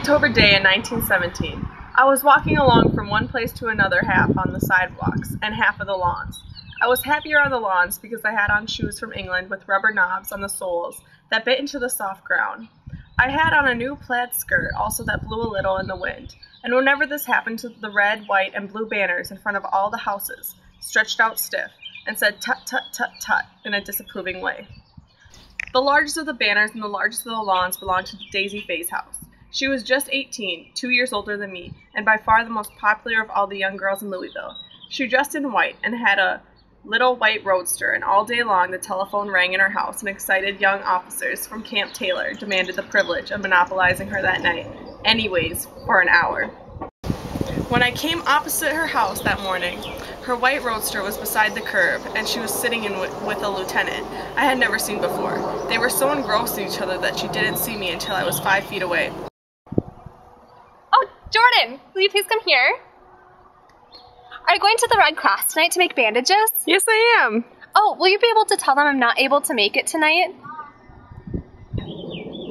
October day in 1917. I was walking along from one place to another, half on the sidewalks and half of the lawns. I was happier on the lawns because I had on shoes from England with rubber knobs on the soles that bit into the soft ground. I had on a new plaid skirt also that blew a little in the wind, and whenever this happened to the red, white, and blue banners in front of all the houses stretched out stiff and said tut tut tut tut in a disapproving way. The largest of the banners and the largest of the lawns belonged to Daisy Faye's house. She was just 18, 2 years older than me, and by far the most popular of all the young girls in Louisville. She dressed in white and had a little white roadster, and all day long the telephone rang in her house, and excited young officers from Camp Taylor demanded the privilege of monopolizing her that night, anyways, for an hour. When I came opposite her house that morning, her white roadster was beside the curb, and she was sitting in with a lieutenant I had never seen before. They were so engrossed in each other that she didn't see me until I was 5 feet away. Oh, Jordan, will you please come here? Are you going to the Red Cross tonight to make bandages? Yes, I am. Oh, will you be able to tell them I'm not able to make it tonight?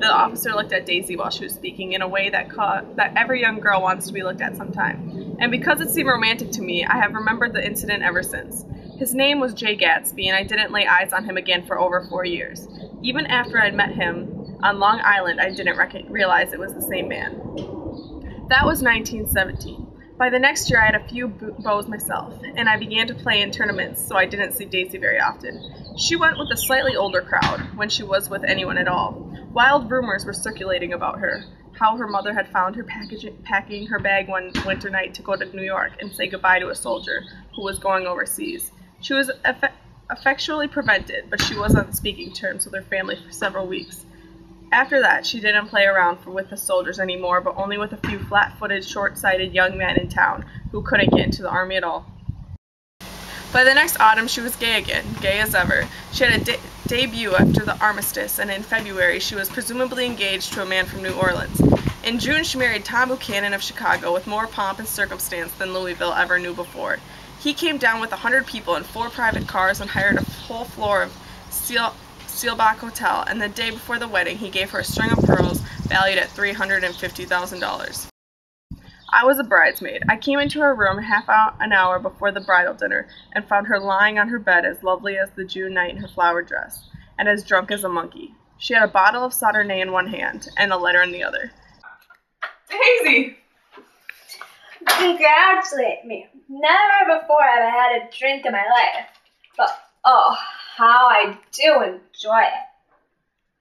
The officer looked at Daisy while she was speaking in a way that every young girl wants to be looked at sometime. And because it seemed romantic to me, I have remembered the incident ever since. His name was J. Gatsby, and I didn't lay eyes on him again for over 4 years. Even after I'd met him on Long Island, I didn't realize it was the same man. That was 1917. By the next year, I had a few beaux myself, and I began to play in tournaments, so I didn't see Daisy very often. She went with a slightly older crowd, when she was with anyone at all. Wild rumors were circulating about her, how her mother had found her packing her bag one winter night to go to New York and say goodbye to a soldier who was going overseas. She was effectually prevented, but she was on speaking terms with her family for several weeks. After that, she didn't play around with the soldiers anymore, but only with a few flat-footed, short-sighted young men in town who couldn't get into the army at all. By the next autumn, she was gay again, gay as ever. She had a debut after the armistice, and in February, she was presumably engaged to a man from New Orleans. In June, she married Tom Buchanan of Chicago with more pomp and circumstance than Louisville ever knew before. He came down with 100 people in 4 private cars and hired a whole floor of Seelbach Hotel, and the day before the wedding, he gave her a string of pearls valued at $350,000. I was a bridesmaid. I came into her room half an hour before the bridal dinner and found her lying on her bed as lovely as the June night in her flowered dress, and as drunk as a monkey. She had a bottle of Sauternay in one hand and a letter in the other. Daisy! Congratulate me. Never before have I had a drink in my life, but oh, how I do enjoy it.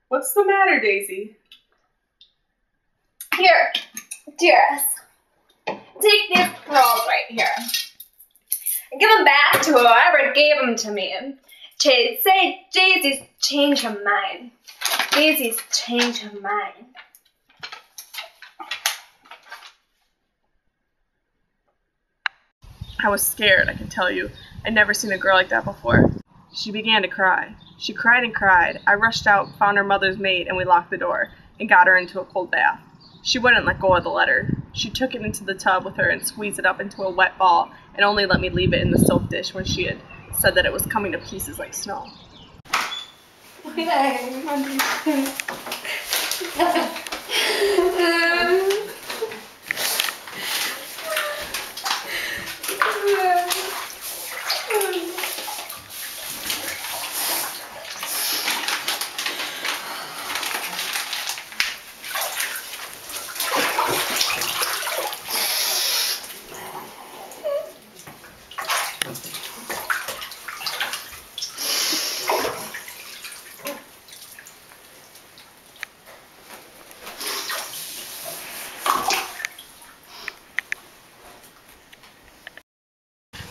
What's the matter, Daisy? Here, dearest, take these pearls right here and give them back to whoever gave them to me. Say Daisy's changed her mind. Daisy's changed her mind. I was scared, I can tell you. I'd never seen a girl like that before. She began to cry. She cried and cried. I rushed out, found her mother's maid, and we locked the door, and got her into a cold bath. She wouldn't let go of the letter. She took it into the tub with her and squeezed it up into a wet ball, and only let me leave it in the soap dish when she had said that it was coming to pieces like snow.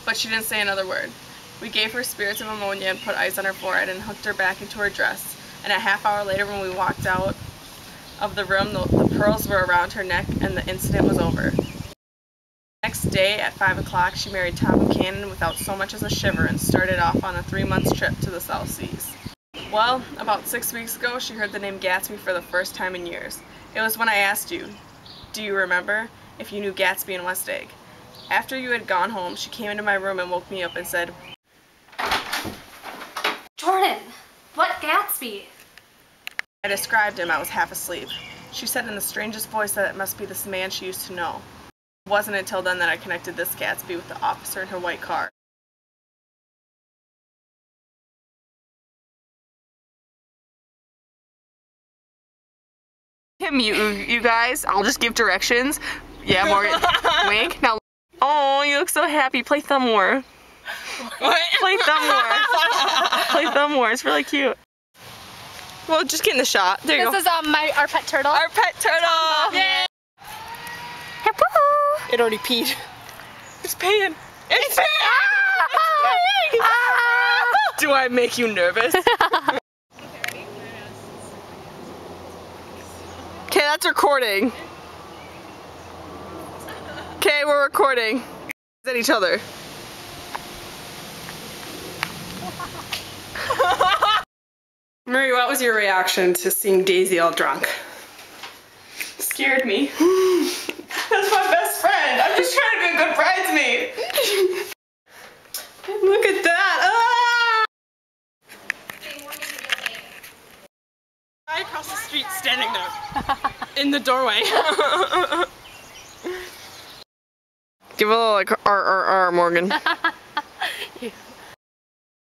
But she didn't say another word. We gave her spirits of ammonia and put ice on her forehead and hooked her back into her dress, and a half hour later when we walked out of the room, the pearls were around her neck and the incident was over. Next day at 5 o'clock, she married Tom Buchanan without so much as a shiver and started off on a 3-month trip to the South Seas. Well, about 6 weeks ago, she heard the name Gatsby for the first time in years. It was when I asked you, do you remember, if you knew Gatsby and West Egg. After you had gone home, she came into my room and woke me up and said, Jordan, what Gatsby? I described him. I was half asleep. She said in the strangest voice that it must be this man she used to know. It wasn't until then that I connected this Gatsby with the officer in her white car. Him, you guys. I'll just give directions. Yeah, Morgan. Wink. Now. Oh, you look so happy. Play thumb war. What? Play thumb war. Play thumb war. It's really cute. Well, just get in the shot. There you go. This is our pet turtle. Our pet turtle. Yeah. It already peed. It's peeing. It's peeing. Do I make you nervous? Okay, that's recording. Okay, we're recording. At each other. Marie, what was your reaction to seeing Daisy all drunk? Scared me. That's my best friend. I'm just trying to be a good bridesmaid. Look at that! Ah! Guy across the street standing there in the doorway. Give a little like R, Morgan.